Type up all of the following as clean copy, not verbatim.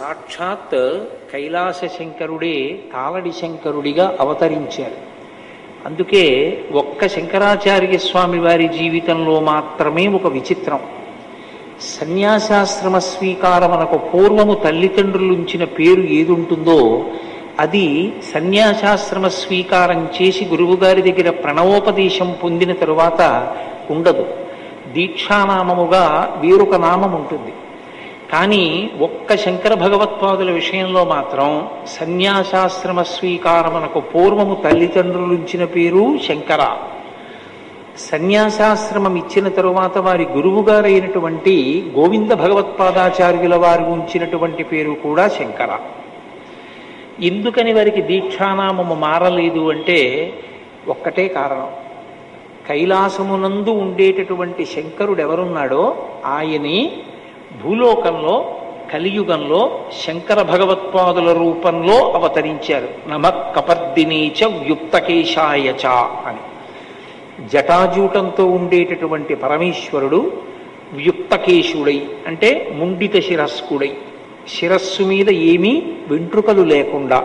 సాక్షాత్ కైలాస శంకరుడే తాళడి శంకరుడిగా అవతరించారు. అందుకే ఒక్క శంకరాచార్య స్వామి వారి జీవితంలో మాత్రమే ఒక విచిత్రం. సన్యాసాశ్రమ స్వీకారమునకు పూర్వము తల్లిదండ్రులుంచిన పేరు ఏదుంటుందో అది సన్యాసాశ్రమ స్వీకారం చేసి గురువుగారి దగ్గర ప్రణవోపదేశం పొందిన తరువాత ఉండదు. దీక్షానామముగా వేరొక నామం ఉంటుంది. కానీ ఒక్క శంకర భగవత్పాదుల విషయంలో మాత్రం సన్యాసాశ్రమ స్వీకారమునకు పూర్వము తల్లిదండ్రులుంచిన పేరు శంకర. సన్యాసాశ్రమం ఇచ్చిన తరువాత వారి గురువుగారైనటువంటి గోవింద భగవత్పాదాచార్యుల వారు ఉంచినటువంటి పేరు కూడా శంకర. ఎందుకని వారికి దీక్షానామము మారలేదు అంటే ఒక్కటే కారణం. కైలాసమునందు ఉండేటటువంటి శంకరుడు ఎవరున్నాడో ఆయనే భూలోకంలో కలియుగంలో శంకర భగవత్పాదుల రూపంలో అవతరించారు. నమః కపర్దినీచ వ్యుక్తకేశాయచ అని. జటాజూటంతో ఉండేటటువంటి పరమేశ్వరుడు వ్యుక్తకేశుడై అంటే ముండిత శిరస్కుడై, శిరస్సు మీద ఏమీ వెంట్రుకలు లేకుండా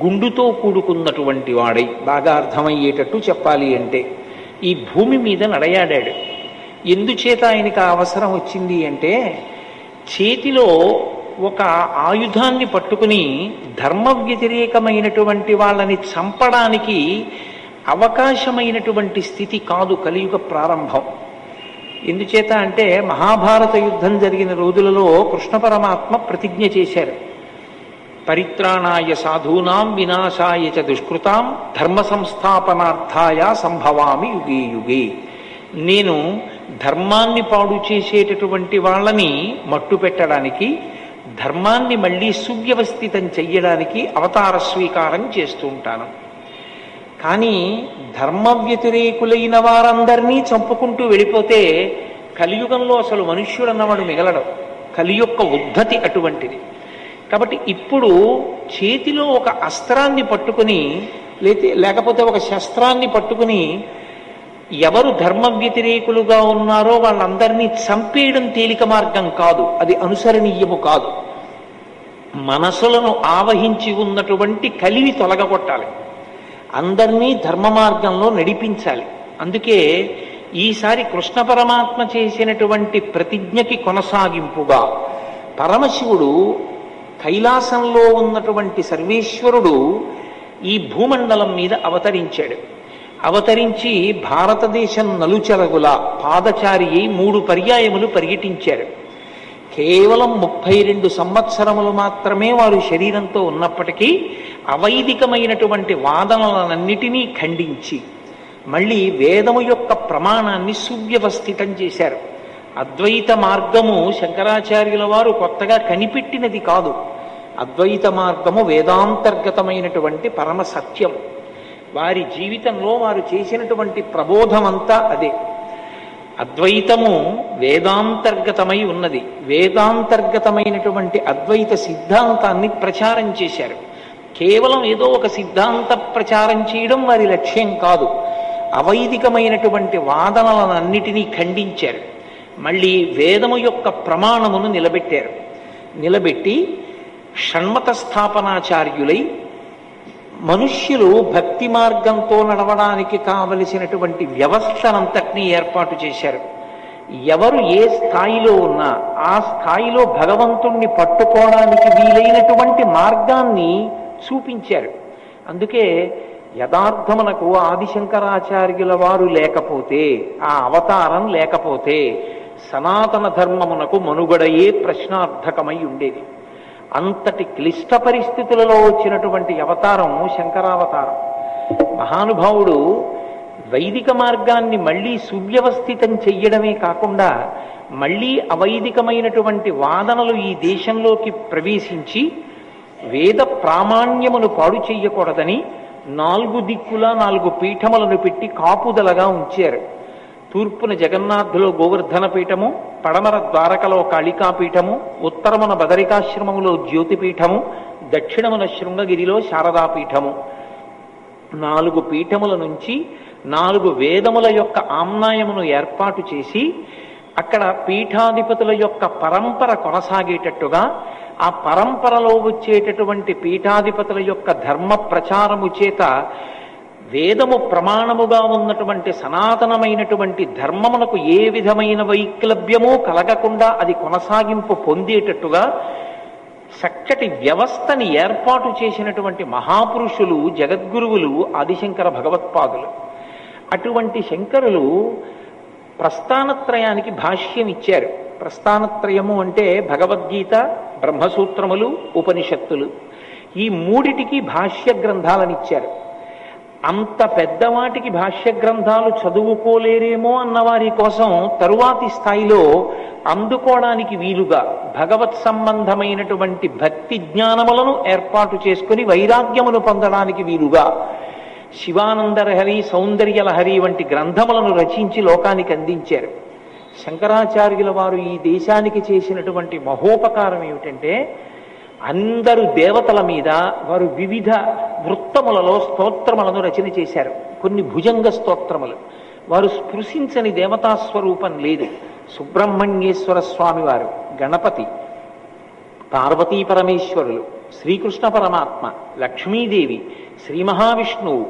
గుండుతో కూడుకున్నటువంటి వాడై, బాగా అర్థమయ్యేటట్టు చెప్పాలి అంటే ఈ భూమి మీద నడయాడాడు. ఎందుచేత ఆయనకు అవసరం వచ్చింది అంటే చేతిలో ఒక ఆయుధాన్ని పట్టుకుని ధర్మ వ్యతిరేకమైనటువంటి వాళ్ళని చంపడానికి అవకాశమైనటువంటి స్థితి కాదు కలియుగ ప్రారంభం. ఎందుచేత అంటే మహాభారత యుద్ధం జరిగిన రోజులలో కృష్ణ పరమాత్మ ప్రతిజ్ఞ చేశారు. పరిత్రాణాయ సాధూనాం వినాశాయ చ దుష్కృతాం ధర్మ సంస్థాపనార్థాయ సంభవామి యుగే యుగే. నేను ధర్మాన్ని పాడు చేసేటటువంటి వాళ్ళని మట్టు పెట్టడానికి, ధర్మాన్ని మళ్ళీ సువ్యవస్థితం చెయ్యడానికి అవతార స్వీకారం చేస్తూ ఉంటాను. కానీ ధర్మ వ్యతిరేకులైన వారందరినీ చంపుకుంటూ వెళ్ళిపోతే కలియుగంలో అసలు మనుష్యుడు అన్నవాడు మిగలడం. కలి యొక్క ఉద్ధతి అటువంటిది. కాబట్టి ఇప్పుడు చేతిలో ఒక అస్త్రాన్ని పట్టుకుని లేకపోతే ఒక శస్త్రాన్ని పట్టుకుని ఎవరు ధర్మ వ్యతిరేకులుగా ఉన్నారో వాళ్ళందరినీ చంపేయడం తేలిక మార్గం కాదు, అది అనుసరణీయము కాదు. మనసులను ఆవహించి ఉన్నటువంటి కలిని తొలగగొట్టాలి, అందరినీ ధర్మ మార్గంలో నడిపించాలి. అందుకే ఈసారి కృష్ణ పరమాత్మ చేసినటువంటి ప్రతిజ్ఞకి కొనసాగింపుగా పరమశివుడు కైలాసంలో ఉన్నటువంటి సర్వేశ్వరుడు ఈ భూమండలం మీద అవతరించాడు. అవతరించి భారతదేశం నలుచెరగుల పాదచారి 3 పర్యాయములు పర్యటించారు. కేవలం 32 సంవత్సరములు మాత్రమే వారు శరీరంతో ఉన్నప్పటికీ అవైదికమైనటువంటి వాదనలన్నిటినీ ఖండించి మళ్ళీ వేదము యొక్క ప్రమాణాన్ని సువ్యవస్థితం చేశారు. అద్వైత మార్గము శంకరాచార్యుల వారు కొత్తగా కనిపెట్టినది కాదు. అద్వైత మార్గము వేదాంతర్గతమైనటువంటి పరమ సత్యం. వారి జీవితంలో వారు చేసినటువంటి ప్రబోధమంతా అదే. అద్వైతము వేదాంతర్గతమై ఉన్నది. వేదాంతర్గతమైనటువంటి అద్వైత సిద్ధాంతాన్ని ప్రచారం చేశారు. కేవలం ఏదో ఒక సిద్ధాంత ప్రచారం చేయడం వారి లక్ష్యం కాదు. అవైదికమైనటువంటి వాదనలన్నిటినీ ఖండించారు. మళ్ళీ వేదము యొక్క ప్రమాణమును నిలబెట్టారు. నిలబెట్టి షణ్మత స్థాపనాచార్యులై మనుష్యులు భక్తి మార్గంతో నడవడానికి కావలసినటువంటి వ్యవస్థనంతటినీ ఏర్పాటు చేశారు. ఎవరు ఏ స్థాయిలో ఉన్నా ఆ స్థాయిలో భగవంతుణ్ణి పట్టుకోవడానికి వీలైనటువంటి మార్గాన్ని చూపించారు. అందుకే యథార్థమునకు ఆదిశంకరాచార్యుల వారు లేకపోతే, ఆ అవతారం లేకపోతే సనాతన ధర్మమునకు మనుగడయే ప్రశ్నార్థకమై ఉండేది. అంతటి క్లిష్ట పరిస్థితులలో వచ్చినటువంటి అవతారం శంకరావతారం. మహానుభావుడు వైదిక మార్గాన్ని మళ్ళీ సువ్యవస్థితం చెయ్యడమే కాకుండా మళ్ళీ అవైదికమైనటువంటి వాదనలు ఈ దేశంలోకి ప్రవేశించి వేద ప్రామాణ్యమును పాడు చెయ్యకూడదని 4 దిక్కులా 4 పీఠములను పెట్టి కాపుదలగా ఉంచారు. తూర్పున జగన్నాథులో గోవర్ధన పీఠము, పడమర ద్వారకలో కాళికాపీఠము, ఉత్తరమున బదరికాశ్రమములో జ్యోతిపీఠము, దక్షిణమున శృంగగిరిలో శారదాపీఠము. 4 పీఠముల నుంచి 4 వేదముల యొక్క ఆమ్నాయమును ఏర్పాటు చేసి అక్కడ పీఠాధిపతుల యొక్క పరంపర కొనసాగేటట్టుగా, ఆ పరంపరలో వచ్చేటటువంటి పీఠాధిపతుల యొక్క ధర్మ ప్రచారము చేత వేదము ప్రమాణముగా ఉన్నటువంటి సనాతనమైనటువంటి ధర్మమునకు ఏ విధమైన వైక్లభ్యమూ కలగకుండా అది కొనసాగింపు పొందేటట్టుగా చక్కటి వ్యవస్థని ఏర్పాటు చేసినటువంటి మహాపురుషులు, జగద్గురువులు ఆదిశంకర భగవత్పాదులు. అటువంటి శంకరులు ప్రస్థానత్రయానికి భాష్యం ఇచ్చారు. ప్రస్థానత్రయము అంటే భగవద్గీత, బ్రహ్మసూత్రములు, ఉపనిషత్తులు, ఈ మూడిటికి భాష్య గ్రంథాలను ఇచ్చారు. అంత పెద్దవాటికి భాష్య గ్రంథాలు చదువుకోలేరేమో అన్నవారి కోసం తరువాతి స్థాయిలో అందుకోవడానికి వీలుగా భగవత్ సంబంధమైనటువంటి భక్తి జ్ఞానములను ఏర్పాటు చేసుకుని వైరాగ్యమును పొందడానికి వీలుగా శివానందలహరి, సౌందర్యలహరి వంటి గ్రంథములను రచించి లోకానికి అందించారు. శంకరాచార్యుల వారు ఈ దేశానికి చేసినటువంటి మహోపకారం ఏమిటంటే, అందరు దేవతల మీద వారు వివిధ వృత్తములలో స్తోత్రములను రచన చేశారు. కొన్ని భుజంగ స్తోత్రములు, వారు స్పృశించని దేవతాస్వరూపం లేదు. సుబ్రహ్మణ్యేశ్వర స్వామి వారు, గణపతి, పార్వతీ పరమేశ్వరులు, శ్రీకృష్ణ పరమాత్మ, లక్ష్మీదేవి, శ్రీ మహావిష్ణువు,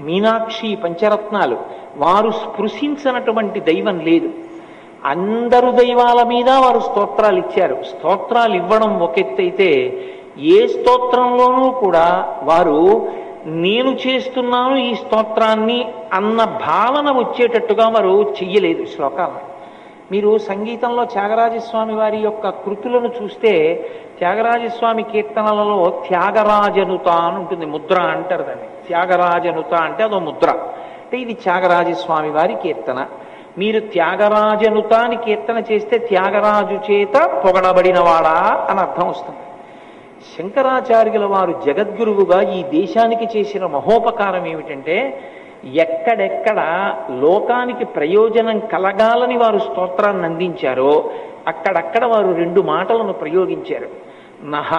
మీనాక్షి, పంచరత్నాలు, వారు స్పృశించినటువంటి దైవం లేదు. అందరు దైవాల మీద వారు స్తోత్రాలు ఇచ్చారు. స్తోత్రాలు ఇవ్వడం ఒక ఎత్తైతే, ఏ స్తోత్రంలోనూ కూడా వారు నేను చేస్తున్నాను ఈ స్తోత్రాన్ని అన్న భావన వచ్చేటట్టుగా వారు చెయ్యలేదు శ్లోకాలను. మీరు సంగీతంలో త్యాగరాజస్వామి వారి యొక్క కృతులను చూస్తే, త్యాగరాజస్వామి కీర్తనలలో త్యాగరాజనుత అని ఉంటుంది, ముద్ర అంటారు దాన్ని. త్యాగరాజనుత అంటే అదో ముద్ర. అంటే ఇది త్యాగరాజస్వామి వారి కీర్తన. మీరు త్యాగరాజనుత అని కీర్తన చేస్తే త్యాగరాజు చేత పొగడబడినవాడా అని అర్థం వస్తుంది. శంకరాచార్యుల వారు జగద్గురువుగా ఈ దేశానికి చేసిన మహోపకారం ఏమిటంటే, ఎక్కడెక్కడ లోకానికి ప్రయోజనం కలగాలని వారు స్తోత్రాన్ని అందించారో అక్కడక్కడ వారు రెండు మాటలను ప్రయోగించారు. నహ,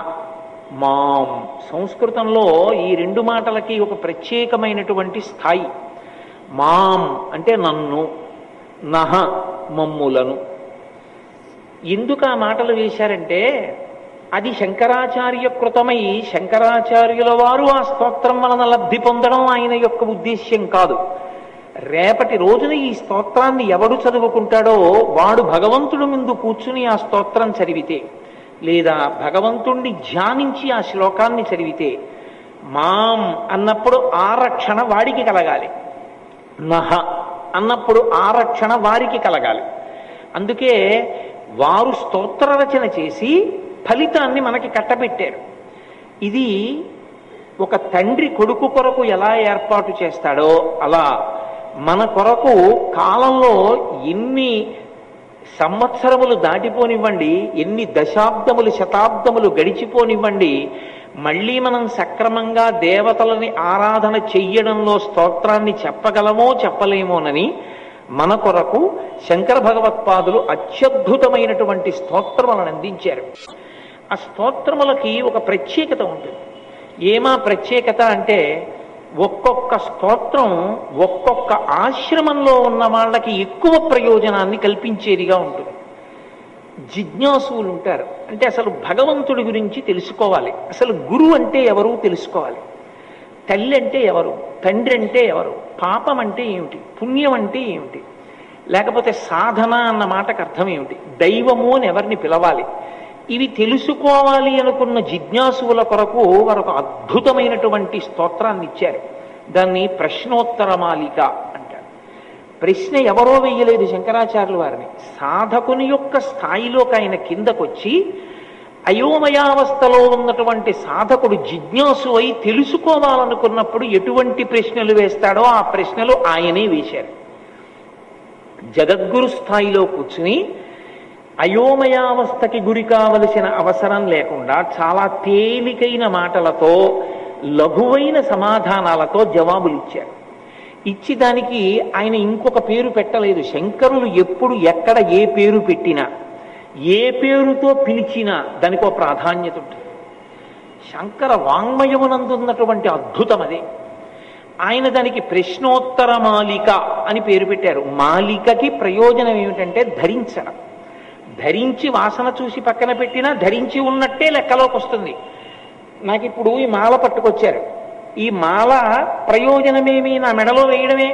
మాం. సంస్కృతంలో ఈ రెండు మాటలకి ఒక ప్రత్యేకమైనటువంటి స్థాయి. మాం అంటే నన్ను, నహ మమ్ములను. ఎందుకు ఆ మాటలు వేశారంటే, అది శంకరాచార్య కృతమై శంకరాచార్యుల వారు ఆ స్తోత్రం వలన లబ్ధి పొందడం ఆయన యొక్క ఉద్దేశ్యం కాదు. రేపటి రోజున ఈ స్తోత్రాన్ని ఎవడు చదువుకుంటాడో వాడు భగవంతుడి ముందు కూర్చుని ఆ స్తోత్రం చదివితే, లేదా భగవంతుణ్ణి ధ్యానించి ఆ శ్లోకాన్ని చదివితే, మాం అన్నప్పుడు ఆరక్షణ వాడికి కలగాలి, నహ అన్నప్పుడు ఆరక్షణ వారికి కలగాలి. అందుకే వారు స్తోత్ర రచన చేసి ఫలితాన్ని మనకి కట్టబెట్టారు. ఇది ఒక తండ్రి కొడుకు కొరకు ఎలా ఏర్పాటు చేస్తాడో అలా మన కొరకు కాలంలో ఎన్ని సంవత్సరములు దాటిపోనివ్వండి, ఎన్ని దశాబ్దములు శతాబ్దములు గడిచిపోనివ్వండి, మళ్ళీ మనం సక్రమంగా దేవతలని ఆరాధన చెయ్యడంలో స్తోత్రాన్ని చెప్పగలమో చెప్పలేమోనని మన కొరకు శంకర భగవత్పాదులు అత్యద్భుతమైనటువంటి స్తోత్రములను అందించారు. ఆ స్తోత్రములకి ఒక ప్రత్యేకత ఉంటుంది. ఏమా ప్రత్యేకత అంటే, ఒక్కొక్క స్తోత్రం ఒక్కొక్క ఆశ్రమంలో ఉన్న వాళ్ళకి ఎక్కువ ప్రయోజనాన్ని కల్పించేదిగా ఉంటుంది. జిజ్ఞాసులు ఉంటారు, అంటే అసలు భగవంతుడి గురించి తెలుసుకోవాలి, అసలు గురువు అంటే ఎవరు తెలుసుకోవాలి, తల్లి అంటే ఎవరు, తండ్రి అంటే ఎవరు, పాపం అంటే ఏమిటి, పుణ్యం అంటే ఏమిటి, లేకపోతే సాధన అన్న మాటకు అర్థం ఏమిటి, దైవము అని ఎవరిని పిలవాలి, ఇవి తెలుసుకోవాలి అనుకున్న జిజ్ఞాసుల కొరకు వారు ఒక అద్భుతమైనటువంటి స్తోత్రాన్ని ఇచ్చారు. దాన్ని ప్రశ్నోత్తరమాలిక అంటారు. ప్రశ్న ఎవరో వెయ్యలేదు శంకరాచార్యుల వారిని, సాధకుని యొక్క స్థాయిలోకి ఆయన కిందకొచ్చి అయోమయావస్థలో ఉన్నటువంటి సాధకుడు జిజ్ఞాసు అయి తెలుసుకోవాలనుకున్నప్పుడు ఎటువంటి ప్రశ్నలు వేస్తాడో ఆ ప్రశ్నలు ఆయనే వేశారు. జగద్గురు స్థాయిలో కూర్చుని అయోమయావస్థకి గురి కావలసిన అవసరం లేకుండా చాలా తేలికైన మాటలతో, లఘువైన సమాధానాలతో జవాబులు ఇచ్చారు. ఇచ్చి దానికి ఆయన ఇంకొక పేరు పెట్టలేదు. శంకరులు ఎప్పుడు ఎక్కడ ఏ పేరు పెట్టినా, ఏ పేరుతో పిలిచినా దానికి ఒక ప్రాధాన్యత ఉంటుంది. శంకర వాంగ్మయమునందున్నటువంటి అద్భుతం అదే. ఆయన దానికి ప్రశ్నోత్తర మాలిక అని పేరు పెట్టారు. మాలికకి ప్రయోజనం ఏమిటంటే ధరించడం. ధరించి వాసన చూసి పక్కన పెట్టినా ధరించి ఉన్నట్టే లెక్కలోకి వస్తుంది. నాకు ఇప్పుడు ఈ మాల పట్టుకొచ్చారు. ఈ మాల ప్రయోజనమేమి? నా మెడలో వేయడమే.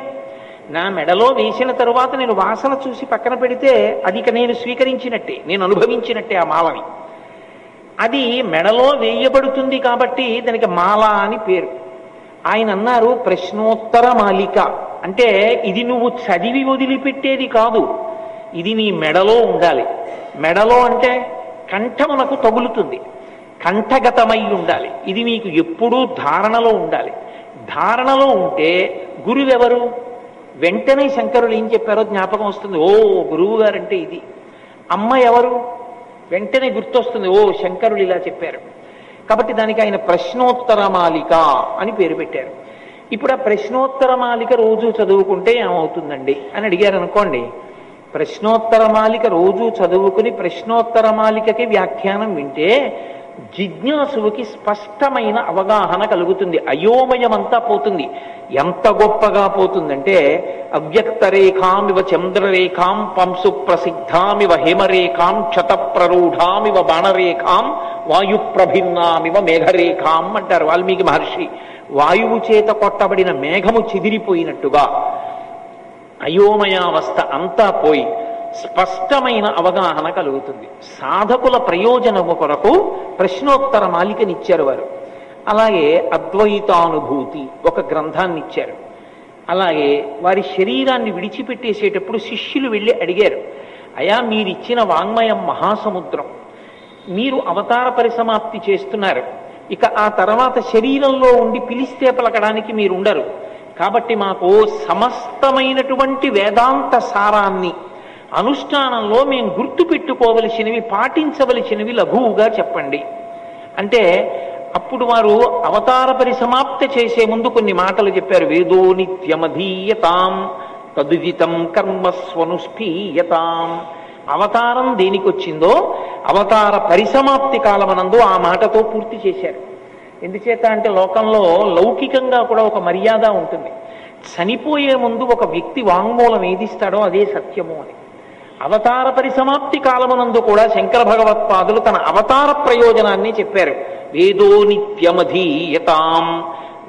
నా మెడలో వేసిన తరువాత నేను వాసన చూసి పక్కన పెడితే అది ఇక నేను స్వీకరించినట్టే, నేను అనుభవించినట్టే ఆ మాలని. అది మెడలో వేయబడుతుంది కాబట్టి దానికి మాల అని పేరు. ఆయన అన్నారు ప్రశ్నోత్తర మాలిక అంటే ఇది నువ్వు చదివి వదిలిపెట్టేది కాదు, ఇది నీ మెడలో ఉండాలి. మెడలో అంటే కంఠమునకు తగులుతుంది, కంఠగతమై ఉండాలి. ఇది మీకు ఎప్పుడూ ధారణలో ఉండాలి. ధారణలో ఉంటే గురువెవరు? వెంటనే శంకరులు ఏం చెప్పారో జ్ఞాపకం వస్తుంది. ఓ గురువు గారంటే ఇది. అమ్మ ఎవరు? వెంటనే గుర్తొస్తుంది. ఓ శంకరులు ఇలా చెప్పారు. కాబట్టి దానికి ఆయన ప్రశ్నోత్తర మాలిక అని పేరు పెట్టారు. ఇప్పుడు ఆ ప్రశ్నోత్తర మాలిక రోజు చదువుకుంటే ఏమవుతుందండి అని అడిగారు అనుకోండి. ప్రశ్నోత్తర మాలిక రోజు చదువుకుని ప్రశ్నోత్తర మాలికకి వ్యాఖ్యానం వింటే జిజ్ఞాసుకి స్పష్టమైన అవగాహన కలుగుతుంది. అయోమయమంతా పోతుంది. ఎంత గొప్పగా పోతుందంటే అవ్యక్తరేఖామివ చంద్రరేఖాం పంసు ప్రసిద్ధామివ హేమరేఖాం క్షతప్రరూఢామివ బాణరేఖాం వాయుప్రభిన్నామివ మేఘరేఖాం అంటారు వాల్మీకి మహర్షి. వాయువు చేత కొట్టబడిన మేఘము చెదిరిపోయినట్టుగా అయోమయావస్థ అంతా పోయి స్పష్టమైన అవగాహన కలుగుతుంది. సాధకుల ప్రయోజనము కొరకు ప్రశ్నోత్తర మాలికనిచ్చారు వారు. అలాగే అద్వైతానుభూతి ఒక గ్రంథాన్ని ఇచ్చారు. అలాగే వారి శరీరాన్ని విడిచిపెట్టేసేటప్పుడు శిష్యులు వెళ్ళి అడిగారు, అయా మీరిచ్చిన వాంగ్మయం మహాసముద్రం, మీరు అవతార పరిసమాప్తి చేస్తున్నారు, ఇక ఆ తర్వాత శరీరంలో ఉండి పిలిస్తే పలకడానికి మీరుండరు, కాబట్టి మాకు సమస్తమైనటువంటి వేదాంత సారాన్ని అనుష్ఠానంలో మేము గుర్తు పెట్టుకోవలసినవి, పాటించవలసినవి లఘువుగా చెప్పండి అంటే అప్పుడు వారు అవతార పరిసమాప్తి చేసే ముందు కొన్ని మాటలు చెప్పారు. వేదో నిత్యమధీయతాం తదుదితం కర్మస్వనుష్ఠీయతాం. అవతారం దేనికొచ్చిందో అవతార పరిసమాప్తి కాలమనందు ఆ మాటతో పూర్తి చేశారు. ఎందుచేత అంటే లోకంలో లౌకికంగా కూడా ఒక మర్యాద ఉంటుంది. చనిపోయే ముందు ఒక వ్యక్తి వాంగ్మూలం ఏదిస్తాడో అదే సత్యము అని. అవతార పరిసమాప్తి కాలమునందు కూడా శంకర భగవత్పాదులు తన అవతార ప్రయోజనాన్ని చెప్పారు. వేదో నిత్యమధీయతాం,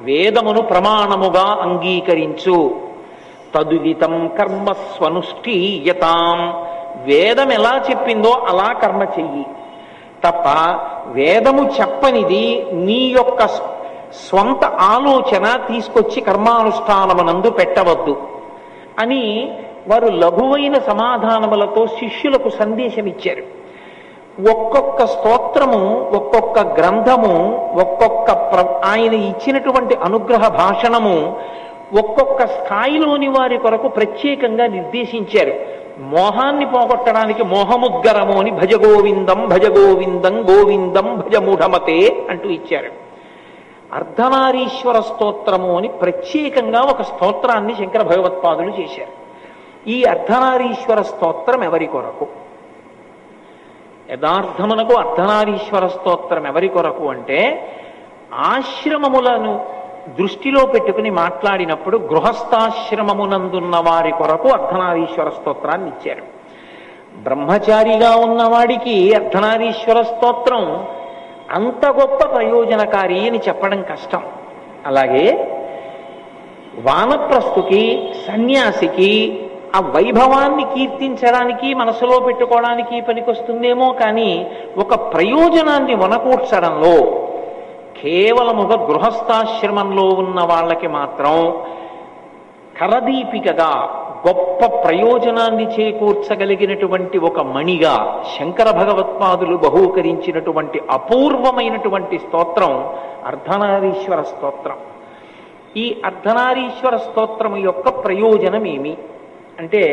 వేదమును ప్రమాణముగా అంగీకరించు. తదుదితం కర్మస్వనుష్ఠీయతాం, వేదం ఎలా చెప్పిందో అలా కర్మ చెయ్యి తప్ప వేదము చెప్పనిది నీ యొక్క స్వంత ఆలోచన తీసుకొచ్చి కర్మానుష్ఠానమునందు పెట్టవద్దు అని వారు లఘువైన సమాధానములతో శిష్యులకు సందేశం ఇచ్చారు. ఒక్కొక్క స్తోత్రము, ఒక్కొక్క గ్రంథము, ఒక్కొక్క ఆయన ఇచ్చినటువంటి అనుగ్రహ భాషణము ఒక్కొక్క స్థాయిలోని వారి కొరకు ప్రత్యేకంగా నిర్దేశించారు. మోహాన్ని పోగొట్టడానికి మోహముద్గరము అని భజగోవిందం భజగోవిందం గోవిందం భజమూఢమతే అంటూ ఇచ్చారు. అర్ధనారీశ్వర స్తోత్రము అని ప్రత్యేకంగా ఒక స్తోత్రాన్ని శంకర భగవత్పాదులు చేశారు. ఈ అర్ధనారీశ్వర స్తోత్రం ఎవరి కొరకు? యథార్థమునకు అర్ధనారీశ్వర స్తోత్రం ఎవరి కొరకు అంటే ఆశ్రమములను దృష్టిలో పెట్టుకుని మాట్లాడినప్పుడు గృహస్థాశ్రమమునందున్న వారి కొరకు అర్ధనారీశ్వర స్తోత్రాన్ని ఇచ్చారు. బ్రహ్మచారిగా ఉన్నవాడికి అర్ధనారీశ్వర స్తోత్రం అంత గొప్ప ప్రయోజనకారి అని చెప్పడం కష్టం. అలాగే వానప్రస్థుకి, సన్యాసికి ఆ వైభవాన్ని కీర్తించడానికి, మనసులో పెట్టుకోవడానికి పనికొస్తుందేమో కానీ ఒక ప్రయోజనాన్ని వనకూర్చడంలో కేవలముగ గృహస్థాశ్రమంలో ఉన్న వాళ్ళకి మాత్రం కరదీపికగా గొప్ప ప్రయోజనాన్ని చేకూర్చగలిగినటువంటి ఒక మణిగా శంకర భగవత్పాదులు బహూకరించినటువంటి అపూర్వమైనటువంటి స్తోత్రం అర్ధనారీశ్వర స్తోత్రం. ఈ అర్ధనారీశ్వర స్తోత్రం యొక్క ప్రయోజనం ఏమి అంటే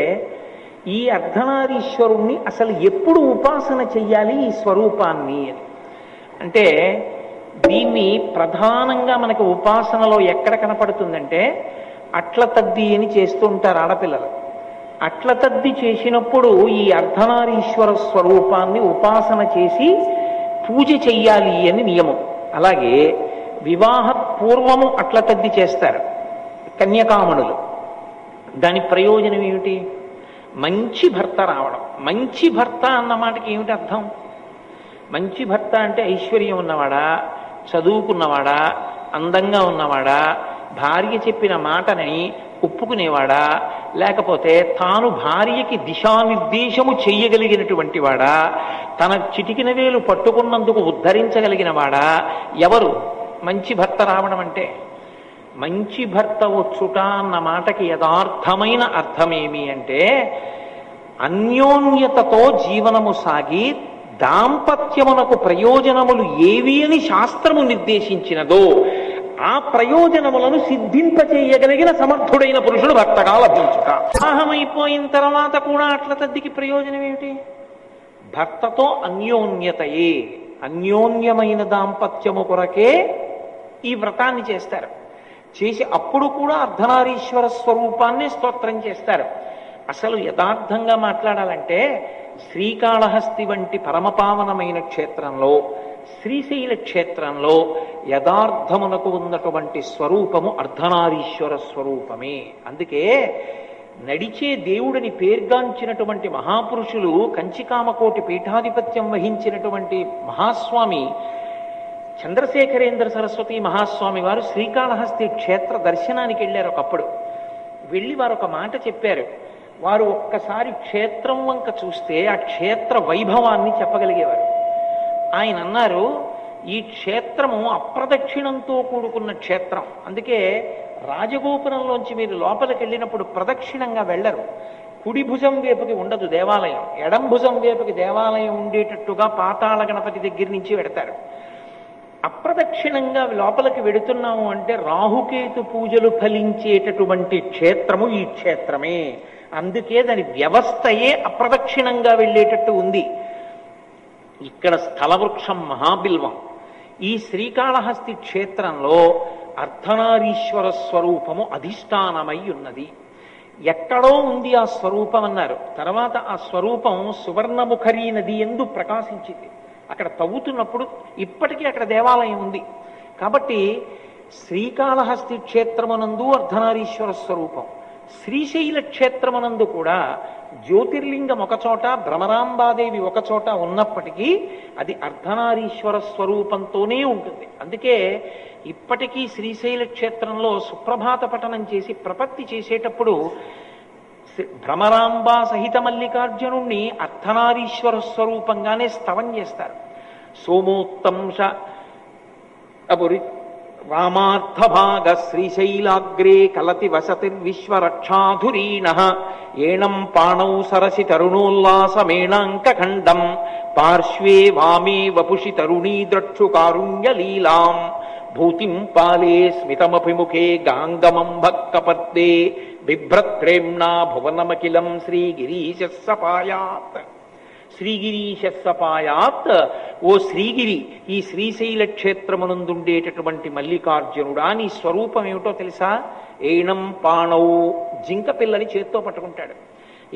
ఈ అర్ధనారీశ్వరుణ్ణి అసలు ఎప్పుడు ఉపాసన చెయ్యాలి ఈ స్వరూపాన్ని అని అంటే దీన్ని ప్రధానంగా మనకు ఉపాసనలో ఎక్కడ కనపడుతుందంటే అట్ల తద్ది అని చేస్తూ ఉంటారు ఆడపిల్లలు. అట్ల తద్ది చేసినప్పుడు ఈ అర్ధనారీశ్వర స్వరూపాన్ని ఉపాసన చేసి పూజ చెయ్యాలి అని నియమం. అలాగే వివాహ పూర్వము అట్ల తద్ది చేస్తారు. కన్యకామణులు. దాని ప్రయోజనం ఏమిటి? మంచి భర్త రావడం. మంచి భర్త అన్న మాటకి ఏమిటి అర్థం? మంచి భర్త అంటే ఐశ్వర్యం ఉన్నవాడా, చదువుకున్నవాడా, అందంగా ఉన్నవాడా, భార్య చెప్పిన మాటని ఒప్పుకునేవాడా, లేకపోతే తాను భార్యకి దిశానిర్దేశము చెయ్యగలిగినటువంటి వాడా, తన చిటికిన వేలు పట్టుకున్నందుకు ఉద్ధరించగలిగిన వాడా? ఎవరు మంచి భర్త రావడం అంటే? మంచి భర్త వచ్చుట అన్న మాటకి యథార్థమైన అర్థమేమి అంటే, అన్యోన్యతతో జీవనము సాగి దాంపత్యమునకు ప్రయోజనములు ఏవి అని శాస్త్రము నిర్దేశించినదో ఆ ప్రయోజనములను సిద్ధింపచేయగలిగిన సమర్థుడైన పురుషుడు భర్తగా లభించుట. వివాహమైపోయిన తర్వాత కూడా అట్ల తద్దికి ప్రయోజనం ఏమిటి? భర్తతో అన్యోన్యతయే, అన్యోన్యమైన దాంపత్యము కొరకే ఈ వ్రతాన్ని చేస్తారు. చేసి అప్పుడు కూడా అర్ధనారీశ్వర స్వరూపాన్ని స్తోత్రం చేస్తారు. అసలు యథార్థంగా మాట్లాడాలంటే శ్రీకాళహస్తి వంటి పరమపావనమైన క్షేత్రంలో, శ్రీశైల క్షేత్రంలో యథార్థమునకు ఉన్నటువంటి స్వరూపము అర్ధనారీశ్వర స్వరూపమే. అందుకే నడిచే దేవుడిని పేర్గాంచినటువంటి మహాపురుషులు, కంచికామకోటి పీఠాధిపత్యం వహించినటువంటి మహాస్వామి చంద్రశేఖరేంద్ర సరస్వతి మహాస్వామి వారు శ్రీకాళహస్తి క్షేత్ర దర్శనానికి వెళ్ళారు. ఒకప్పుడు వెళ్ళి వారు ఒక మాట చెప్పారు. వారు ఒక్కసారి క్షేత్రం వంక చూస్తే ఆ క్షేత్ర వైభవాన్ని చెప్పగలిగేవారు. ఆయన అన్నారు, ఈ క్షేత్రము అప్రదక్షిణంతో కూడుకున్న క్షేత్రం. అందుకే రాజగోపురంలోంచి మీరు లోపలికి వెళ్ళినప్పుడు ప్రదక్షిణంగా వెళ్ళరు. కుడి భుజం వైపుకి ఉండదు దేవాలయం, ఎడం భుజం వైపుకి దేవాలయం ఉండేటట్టుగా పాతాళ గణపతి దగ్గర నుంచి వెడతారు. అప్రదక్షిణంగా లోపలికి వెడుతున్నాము అంటే రాహుకేతు పూజలు ఫలించేటటువంటి క్షేత్రము ఈ క్షేత్రమే. అందుకే దాని వ్యవస్థయే అప్రదక్షిణంగా వెళ్ళేటట్టు ఉంది. ఇక్కడ స్థలవృక్షం మహాబిల్వం. ఈ శ్రీకాళహస్తి క్షేత్రంలో అర్ధనారీశ్వర స్వరూపము అధిష్టానమై ఉన్నది. ఎక్కడో ఉంది ఆ స్వరూపం అన్నారు. తర్వాత ఆ స్వరూపం సువర్ణముఖరీ నది యందు ప్రకాశించింది. అక్కడ తవ్వుతున్నప్పుడు ఇప్పటికీ అక్కడ దేవాలయం ఉంది. కాబట్టి శ్రీకాళహస్తి క్షేత్రమునందు అర్ధనారీశ్వర స్వరూపం, శ్రీశైల క్షేత్రమునందు కూడా జ్యోతిర్లింగం ఒకచోట, భ్రమరాంబాదేవి ఒకచోట ఉన్నప్పటికీ అది అర్ధనారీశ్వర స్వరూపంతోనే ఉంటుంది. అందుకే ఇప్పటికీ శ్రీశైల క్షేత్రంలో సుప్రభాత పఠనం చేసి ప్రపత్తి చేసేటప్పుడు భ్రమరాంబా సహిత మల్లికార్జునుణ్ణి అర్ధనారీశ్వర స్వరూపంగానే స్తవం చేస్తారు. సోమోత్తంశ అబురి రామార్థభాగ శ్రీశైలాగ్రే కలతి వసతిర్విశ్వరక్షాధురీణ ఏణం పాణౌ సరసి తరుణోల్లాసమేణాంకఖండం పార్శ్వే వామే వపుషి తరుణీ ద్రక్షుకారుణ్యలీలాం భూతిం పాలే స్మితమభిముఖే గాంగమం భక్కపద్దే బిభ్రత్ప్రేమ్ణా భువనమఖిలం శ్రీగిరీశస్సపాయాత్. శ్రీగిరీశస్సపాయాత్. ఓ శ్రీగిరి, ఈ శ్రీశైల క్షేత్రమునందుండేటటువంటి మల్లికార్జునుడా, నీ స్వరూపం ఏమిటో తెలుసా? ఏణం పాణౌ, జింక పిల్లని చేత్తో పట్టుకుంటాడు.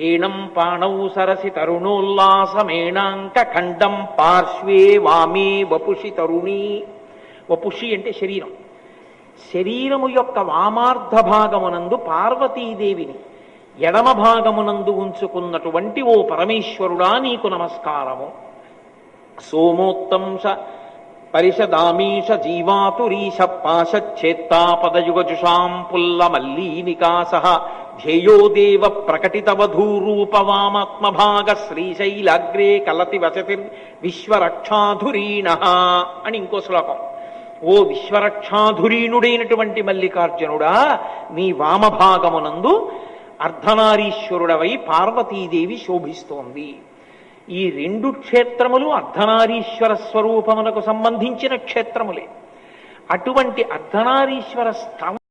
ఏణం పాణౌ సరసి తరుణోల్లాసమేణాంక ఖండం పార్శ్వే వామే వపుషి తరుణీ. వపుషి అంటే శరీరం. శరీరము యొక్క వామార్ధ భాగమునందు పార్వతీదేవిని, ఎడమ భాగమునందు ఉంచుకున్నటువంటి ఓ పరమేశ్వరుడా నీకు నమస్కారము. సోమోత్తంశ పరిషదామీష జీవాతురీశ పాశచ్ఛేత్తాపదయుగజుషాం పుల్ల మల్లీ నికాస ధ్యేయో దేవ ప్రకటిత వధూరూపవామాత్మభాగ శ్రీశైలాగ్రే కలతి వసతిర్ విశ్వరక్షాధురీణ అని ఇంకో శ్లోకం. ఓ విశ్వరక్షాధురీణుడైనటువంటి మల్లికార్జునుడా, నీ వామభాగమునందు అర్ధనారీశ్వరుడవై పార్వతీదేవి శోభిస్తోంది. ఈ రెండు క్షేత్రములు అర్ధనారీశ్వర స్వరూపమునకు సంబంధించిన క్షేత్రములే. అటువంటి అర్ధనారీశ్వర స్థానం